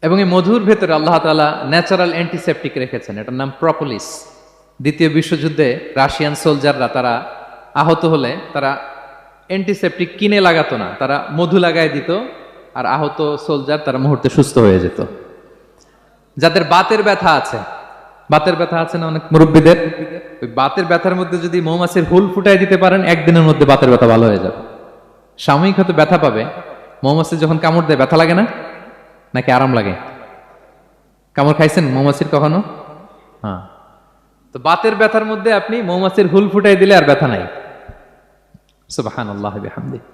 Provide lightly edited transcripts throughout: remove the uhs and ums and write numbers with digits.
এবং এই মধুর ভেতরে আল্লাহ তাআলা ন্যাচারাল অ্যান্টিসেপটিক রেখেছেন, এটার নাম প্রপোলিস। দ্বিতীয় বিশ্বযুদ্ধে রাশিয়ান সোলজাররা তারা আহত হলে তারা অ্যান্টিসেপটিক কিনে লাগাতো না, তারা মধু লাগায় দিত, আর আহত সোলজার তারা মুহূর্তে সুস্থ হয়ে যেত। যাদের বাতের ব্যথা আছে, বাতের ব্যথা আছে না অনেক মুরব্বীদের, ওই বাতের ব্যথার মধ্যে যদি মৌমাছির হুল ফুটাই দিতে পারেন, একদিনের মধ্যে বাতের ব্যথা ভালো হয়ে যাবে। সাময়িক হয়তো ব্যথা পাবে, মৌমাছি যখন কামড় দেয় ব্যথা লাগে না, নাকি আরাম লাগে? কামড় খাইছেন মৌমাছির কখনো? হ্যাঁ, তো বাতের ব্যথার মধ্যে আপনি মৌমাছির হুল ফুটাই দিলে আর ব্যথা নাই। সুবহানাল্লাহি ওয়া বিহামদিহি।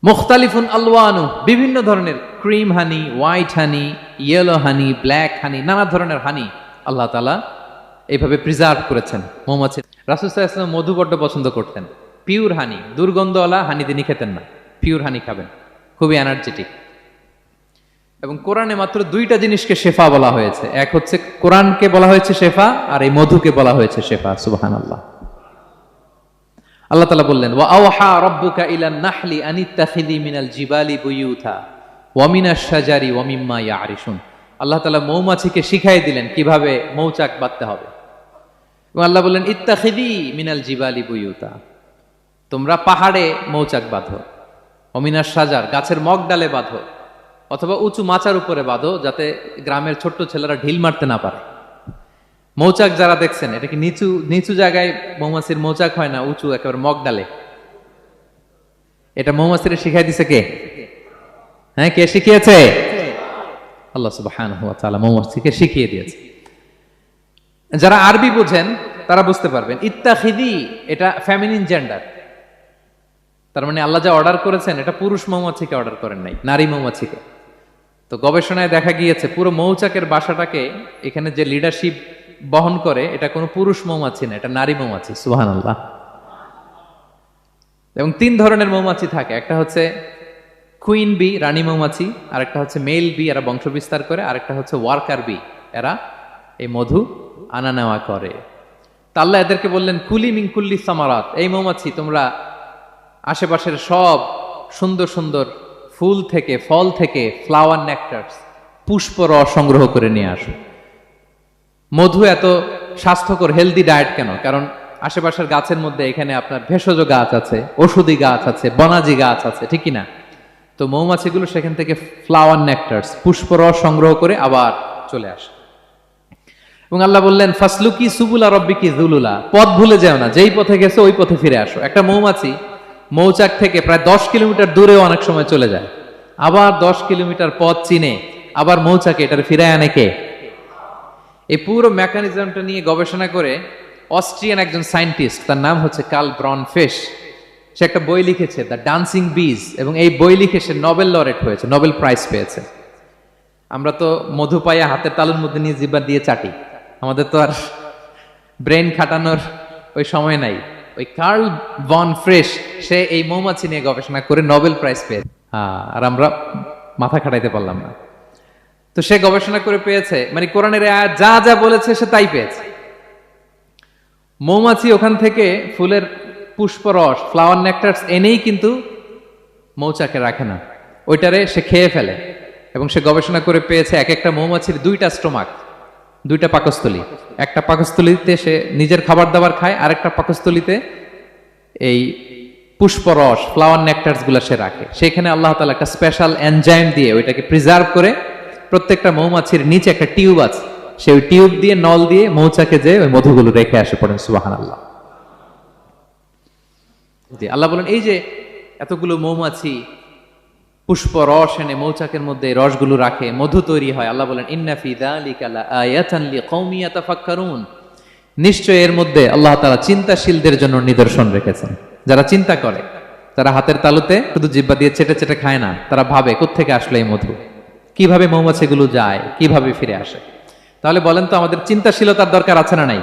মুখতালিফুন আলওয়ানু, বিভিন্ন ধরনের ক্রিম হানি, হোয়াইট হানি, ইয়েলো হানি, ব্ল্যাক হানি, নানা ধরনের হানি আল্লাহ তাআলা এইভাবে প্রিজার্ভ করেছেন মৌমাছি। রাসূল সাল্লাল্লাহু আলাইহি ওয়াসাল্লাম মধু বড্ড পছন্দ করতেন। পিওর হানি, দুর্গন্ধওয়ালা হানি তিনি খেতেন না, পিওর হানি খাবেন, খুবই এনার্জেটিক। এবং কোরআনে মাত্র দুইটা জিনিসকে শেফা বলা হয়েছে, এক হচ্ছে কোরআনকে বলা হয়েছে শেফা, আর এই মধুকে বলা হয়েছে শেফা। সুবহানাল্লাহ। আল্লাহ তাআলা বললেন, ওয়া আওহা রাব্বুকা ইলান নাহলি আনিত্তাখিযি মিনাল জিবালি বুয়ুতা ওয়া মিনাশ শাজারি ওয়া মিম্মা ইয়ারিশুন। আল্লাহ তাআলা মৌমাছিকে শিখাই দিলেন কিভাবে মৌচাক বাঁধতে হবে। এবং আল্লাহ বললেন, ইত্তাখিযি মিনাল জিবালি বুয়ুতা, তোমরা পাহাড়ে মৌচাক বাঁধো, ওয়া মিনাশ শাজার, গাছের মগ ডালে বাঁধো, অথবা উঁচু মাচার উপরে বাঁধো, যাতে গ্রামের ছোট্ট ছেলেরা ঢিল মারতে না পারে। মৌচাক যারা দেখছেন, এটা কি নিচু নিচু জায়গায় মৌমাছির মৌচাক হয় না, উঁচু একেবারে মগ ডালে। এটা মৌমাছিরা শিখাই দিছে কে? হ্যাঁ, কে শিখিয়েছে? আল্লাহ সুবহানাহু ওয়া তাআলা মৌমাছিকে শিখিয়ে দিয়েছে। যারা আরবি বুঝেন তারা বুঝতে পারবেন, ইত্তাখিদি এটা ফেমিনিন জেন্ডার। তার মানে আল্লাহ যা অর্ডার করেছেন এটা পুরুষ মৌমাছিকে অর্ডার করেন নাই, নারী মৌমাছিকে। তো গবেষণায় দেখা গিয়েছে পুরো মৌচাকের বাসাটাকে এখানে যে লিডারশিপ বহন করে, এটা কোনো পুরুষ মৌমাছি না, এটা নারী মৌমাছি। সুবহানাল্লাহ। এবং তিন ধরনের মৌমাছি থাকে, একটা হচ্ছে কুইন বি, রানী মৌমাছি, আরেকটা হচ্ছে মেল বি, এরা বংশ বিস্তার করে, আরেকটা হচ্ছে ওয়ার্কার বি, এরা এই মধু আনা নেওয়া করে। তা আল্লাহ এদেরকে বললেন, কুলি মিন কুল্লি সামারাত, এই মৌমাছি তোমরা আশেপাশের সব সুন্দর সুন্দর ফুল থেকে, ফল থেকে, ফ্লাওয়ার নেকটারস, পুষ্প রস সংগ্রহ করে নিয়ে আসো। মধু এত স্বাস্থ্যকর, হেলদি ডায়েট কেন? কারণ আশেপাশের গাছের মধ্যে এখানে আপনার ভেষজ গাছ আছে, ঔষধি গাছ আছে, বনাজি গাছ আছে, ঠিক না? তো মৌমাছিগুলো সেখান থেকে ফ্লাওয়ার নেকটারস, পুষ্প রস সংগ্রহ করে আবার চলে আসে। এবং আল্লাহ বললেন, ফাসলুকি সুবুলা রব্বিকি যুলুলা, পথ ভুলে যাও না, যেই পথে গেছো ওই পথে ফিরে আসো। একটা মৌমাছি মৌচাক থেকে প্রায় 10 কিলোমিটার দূরেও অনেক সময় চলে যায়, আবার 10 কিলোমিটার পথ চিনে আবার মৌচাকে এটার ফিরায় আনে কে? এই পুরো মেকানিজমটা নিয়ে গবেষণা করে অস্ট্রিয়ান একজন সায়েন্টিস্ট, তার নাম হচ্ছে কার্ল ব্রনফেশ, সে একটা বই লিখেছে, দ্য ডান্সিং বিজ, এবং এই বই লিখে সে নোবেল লরেট হয়েছে, নোবেল প্রাইজ পেয়েছে। আমরা তো মধু পাইয়া হাতের তালুর মধ্যে নিয়ে জিহ্বা দিয়ে চাটি, আমাদের তো আর ব্রেন খাটানোর ওই সময় নাই। ওই কার্ল ব্রনফেশ সে এই মৌমাছি নিয়ে গবেষণা করে নোবেল প্রাইজ পেয়েছে, আর আমরা মাথা খাটাইতে পারলাম না। তো সে গবেষণা করে পেয়েছে, মানে কোরআনের আয়াত যা যা বলেছে সে তাই পেয়েছে। মৌমাছি ওখান থেকে ফুলের পুষ্পরস, ফ্লাওয়ার নেকটারস এনেই কিন্তু মৌচাকে রাখে না, ওইটারে সে খেয়ে ফেলে। এবং সে গবেষণা করে পেয়েছে এক একটা মৌমাছির দুইটা স্টোমাক, দুইটা পাকস্থলী। একটা পাকস্থলীতে সে নিজের খাবার দাবার খায়, আরেকটা পাকস্থলীতে এই পুষ্পরস, ফ্লাওয়ার নেকটারস গুলা সে রাখে। সেখানে আল্লাহ তাআলা একটা স্পেশাল এনজাইম দিয়ে ওইটাকে প্রিজার্ভ করে, প্রত্যেকটা মৌমাছির নিচে একটা টিউব আছে, সেই টিউব দিয়ে, নল দিয়ে মৌচাকে যে ওই মধুগুলো রেখে আসে। পড়েন সুবহানাল্লাহ। আল্লাহ বলেন, এই যে এতগুলো মৌমাছি পুষ্প রস এনে মৌচাকের মধ্যে রসগুলো রাখে, মধু তৈরি হয়। আল্লাহ বলেন, ইন্না ফি যালিকা লাআয়াতান লিকাওমি ইয়াতাফাক্কারুন, নিশ্চয় এর মধ্যে আল্লাহ তাআলা চিন্তাশীলদের জন্য নিদর্শন রেখেছেন। যারা চিন্তা করে, তারা হাতের তালুতে শুধু জিহ্বা দিয়ে চেটে চেটে খায় না, তারা ভাবে কোত্থেকে আসলো এই মধু, কিভাবে মৌমাছিগুলো যায়, কিভাবে ফিরে আসে। তাহলে বলেন তো, আমাদের চিন্তাশীলতার দরকার আছে না নাই?